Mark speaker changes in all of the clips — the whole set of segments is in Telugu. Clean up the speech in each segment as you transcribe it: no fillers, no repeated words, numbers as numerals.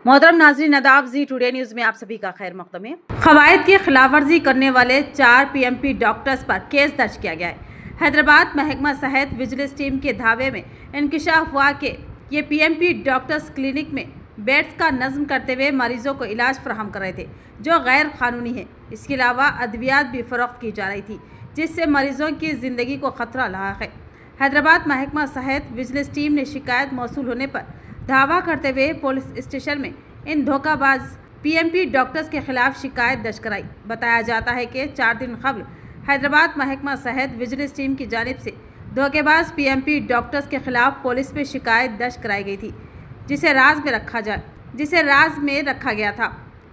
Speaker 1: मोहतरम नाज़रीन आदाब, जी टुडे न्यूज़ में आप सभी का खैर मक़दम है। क़वाइद की खिलाफवर्जी करने वाले 4 पीएमपी डॉक्टर्स पर केस दर्ज किया गया है। हैदराबाद महकमा सेहत विजिलेंस टीम के दावे में इंकशाफ हुआ कि ये पीएमपी डॉक्टर्स क्लिनिक में बेड्स का नज़्म करते हुए मरीजों को इलाज फराहम कर रहे थे, जो गैर कानूनी है। इसके अलावा अद्वियात भी फ़रोख्त की जा रही थी, जिससे मरीजों की ज़िंदगी को ख़तरा लायक है। हैदराबाद महकमा सेहत विजिलेंस टीम ने शिकायत मौसूल होने पर दावा करते हुए पुलिस स्टेशन में इन धोखाबाज पीएमपी डॉक्टर्स के खिलाफ शिकायत दर्ज कराई। बताया जाता है कि 4 दिन कबल हैदराबाद महकमा सेहत विजिलेंस टीम की जानिब से धोखेबाज पीएमपी डॉक्टर्स के खिलाफ पुलिस में शिकायत दर्ज कराई गई थी, जिसे राज में रखा गया था।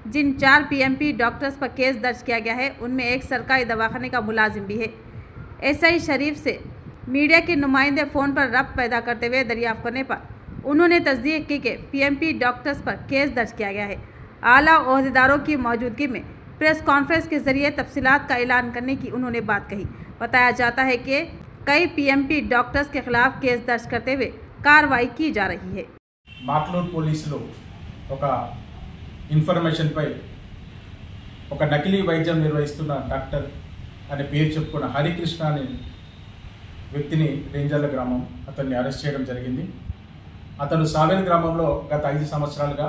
Speaker 1: जिन 4 पीएमपी डॉक्टर्स पर केस दर्ज किया गया है, उनमें एक सरकारी दवाखाने का मुलाजिम भी है। एसआई शरीफ से मीडिया के नुमाइंदे फ़ोन पर रब्त पैदा करते हुए दरियाफ्त करने पर उन्होंने तस्दीक की कि पीएमपी डॉक्टर्स पर केस दर्ज किया गया है। आला ओहदेदारों की मौजूदगी में प्रेस कॉन्फ्रेंस के जरिए तफसीलात का ऐलान करने की उन्होंने बात कही। बताया जाता है कि कई पीएमपी डॉक्टर्स के खिलाफ केस दर्ज करते हुए कार्रवाई की जा रही है।
Speaker 2: మాక్లూర్ పోలీసులు ఒక ఇన్ఫర్మేషన్ పై ఒక నకిలీ వైద్యం నిర్వహిస్తున్న డాక్టర్ అనే పేరు చెప్పుకున్న హరికృష్ణ అనే వ్యక్తిని రేంజర్ల గ్రామం అతన్ని అరెస్ట్ చేయడం జరిగింది. అతను సావెన్ గ్రామంలో గత 5 సంవత్సరాలుగా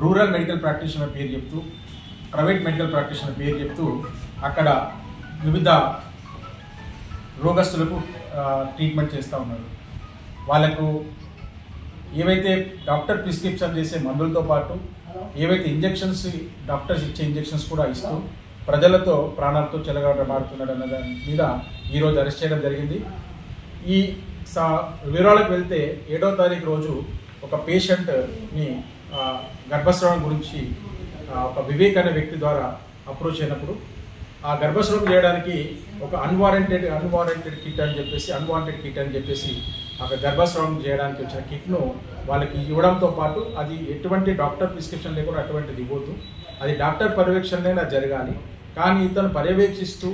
Speaker 2: రూరల్ మెడికల్ ప్రాక్టీషనర్ పేరు చెప్తూ, ప్రైవేట్ మెడికల్ ప్రాక్టీషనర్ పేరు చెప్తూ అక్కడ వివిధ రోగస్తులకు ట్రీట్మెంట్ చేస్తూ ఉన్నారు. వాళ్ళకు ఏవైతే డాక్టర్ ప్రిస్క్రిప్షన్ చేసే మందులతో పాటు ఏవైతే ఇంజెక్షన్స్ డాక్టర్స్ ఇచ్చే ఇంజెక్షన్స్ కూడా ఇస్తూ ప్రజలతో ప్రాణాలతో చెలగాటమాడుతున్నాడు అన్న దాని మీద ఈరోజు అరెస్ట్ చేయడం జరిగింది. ఈ వివరాలకు వెళ్తే 7వ తారీఖు రోజు ఒక పేషెంట్ని గర్భస్రావం గురించి ఒక వివేక్ అనే వ్యక్తి ద్వారా అప్రోచ్ అయినప్పుడు ఆ గర్భస్రావం చేయడానికి ఒక అన్వాంటెడ్ కిట్ అని చెప్పేసి అక్కడ గర్భస్రావం చేయడానికి వచ్చిన కిట్ను వాళ్ళకి ఇవ్వడంతో పాటు అది ఎటువంటి డాక్టర్ ప్రిస్క్రిప్షన్ లేకుండా అటువంటిది ఇవ్వద్దు, అది డాక్టర్ పర్యవేక్షణలోనే జరగాలి. కానీ ఇతను పర్యవేక్షిస్తూ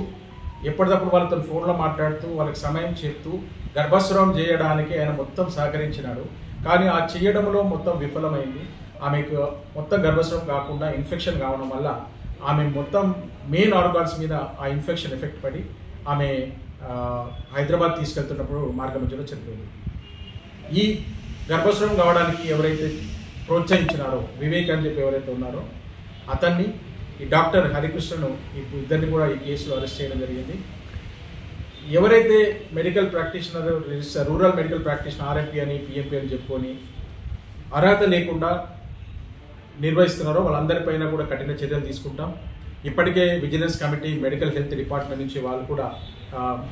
Speaker 2: ఎప్పటికప్పుడు వాళ్ళతో ఫోన్లో మాట్లాడుతూ వాళ్ళకి సమయం చెప్తూ గర్భస్రావం చేయడానికి ఆయన మొత్తం సహకరించినాడు. కానీ ఆ చేయడంలో మొత్తం విఫలమైంది. ఆమెకు మొత్తం గర్భస్రావం కాకుండా ఇన్ఫెక్షన్ కావడం వల్ల ఆమె మొత్తం మెయిన్ ఆర్గాన్స్ మీద ఆ ఇన్ఫెక్షన్ ఎఫెక్ట్ పడి ఆమె హైదరాబాద్ తీసుకెళ్తున్నప్పుడు మార్గ మధ్యలో చనిపోయింది. ఈ గర్భస్రావం కావడానికి ఎవరైతే ప్రోత్సహించినారో వివేక్ అని చెప్పి ఎవరైతే ఉన్నారో అతన్ని ఈ డాక్టర్ హరికృష్ణను ఇద్దరిని కూడా ఈ కేసులో అరెస్ట్ చేయడం జరిగింది. ఎవరైతే medical practitioner rural medical practitioner RMP అని పిఎంపీ అని చెప్పుకొని అర్హత లేకుండా నిర్వహిస్తున్నారో వాళ్ళందరిపైన కూడా కఠిన చర్యలు తీసుకుంటాం. ఇప్పటికే vigilance committee medical health department నుంచి వాళ్ళు కూడా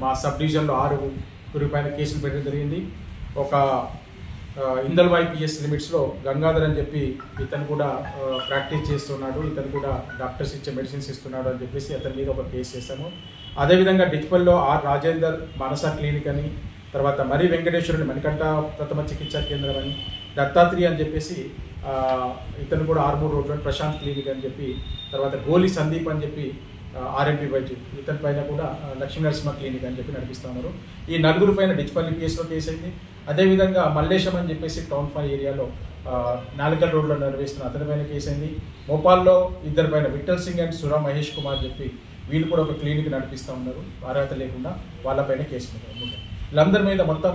Speaker 2: మా సబ్ డివిజన్లో 6 పైన కేసులు పెట్టడం జరిగింది. ఒక ఇందల్వాయి పిఎస్ లిమిట్స్లో గంగాధర్ అని చెప్పి ఇతను కూడా ప్రాక్టీస్ చేస్తున్నాడు, ఇతను కూడా డాక్టర్స్ ఇచ్చే మెడిసిన్స్ ఇస్తున్నాడు అని చెప్పేసి అతని మీద ఒక కేసు చేశాము. అదేవిధంగా డిచ్పల్లో రాజేందర్ మానస క్లినిక్ అని, తర్వాత మరి వెంకటేశ్వరుని మణికంఠ ప్రథమ చికిత్సా కేంద్రం అని, దత్తాత్రేయ అని చెప్పేసి ఇతను కూడా 6 రోడ్డు ప్రశాంత్ క్లినిక్ అని చెప్పి, తర్వాత గోలి సందీప్ అని చెప్పి ఆర్ఎంపీ వైద్యు ఇతని పైన కూడా లక్ష్మీ నరసింహ క్లినిక్ అని చెప్పి నడిపిస్తూ ఉన్నారు. ఈ 4 పైన డిచ్పల్లి కేసులో కేసు అయింది. అదేవిధంగా మల్లేశం అని చెప్పేసి టౌన్ 5 ఏరియాలో 4 రోడ్లో నిర్వహిస్తున్న అతని పైన కేసు అయింది. భోపాల్లో 2 పైన విఠల్ సింగ్ అండ్ సురా మహేష్ కుమార్ చెప్పి వీళ్ళు కూడా ఒక క్లినిక్ నడిపిస్తూ ఉన్నారు, అర్హత లేకుండా వాళ్ళపైన కేసు పెట్టారు. వీళ్ళందరి మీద మొత్తం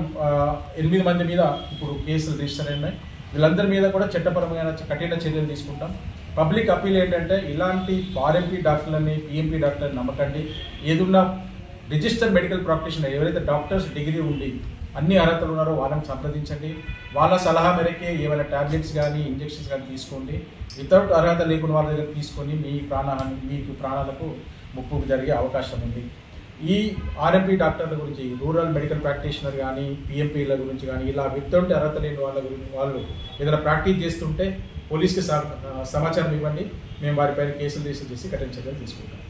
Speaker 2: 8 మంది మీద ఇప్పుడు కేసులు రిజిస్టర్ అయినాయి. వీళ్ళందరి మీద కూడా చట్టపరమైన కఠిన చర్యలు తీసుకుంటాం. పబ్లిక్ అప్పీల్ ఏంటంటే ఇలాంటి ఆర్ఎంపీ డాక్టర్లని పిఎంపీ డాక్టర్ని నమ్మకండి. ఏదున్నా రిజిస్టర్డ్ మెడికల్ ప్రాక్టీషనర్ ఎవరైతే డాక్టర్స్ డిగ్రీ ఉండి అన్ని అర్హతలు ఉన్నారో వాళ్ళని సంప్రదించండి. వాళ్ళ సలహా మేరకే ఏమైనా ట్యాబ్లెట్స్ కానీ ఇంజెక్షన్స్ కానీ తీసుకోండి. వితౌట్ అర్హత లేకుండా వాళ్ళ దగ్గర తీసుకొని మీకు ప్రాణాలకు ముప్పు జరిగే అవకాశం ఉంది. ఈ ఆర్ఎంపీ డాక్టర్ల గురించి రూరల్ మెడికల్ ప్రాక్టీషనర్ కానీ పిఎంపీల గురించి కానీ ఇలా వితౌట్ అర్హత లేని వాళ్ళ గురించి వాళ్ళు ఏదైనా ప్రాక్టీస్ చేస్తుంటే పోలీస్కి సమాచారం ఇవ్వండి. మేము వారిపైన కేసులు రిజిస్టర్ చేసి కఠిన చర్యలు తీసుకుంటాం.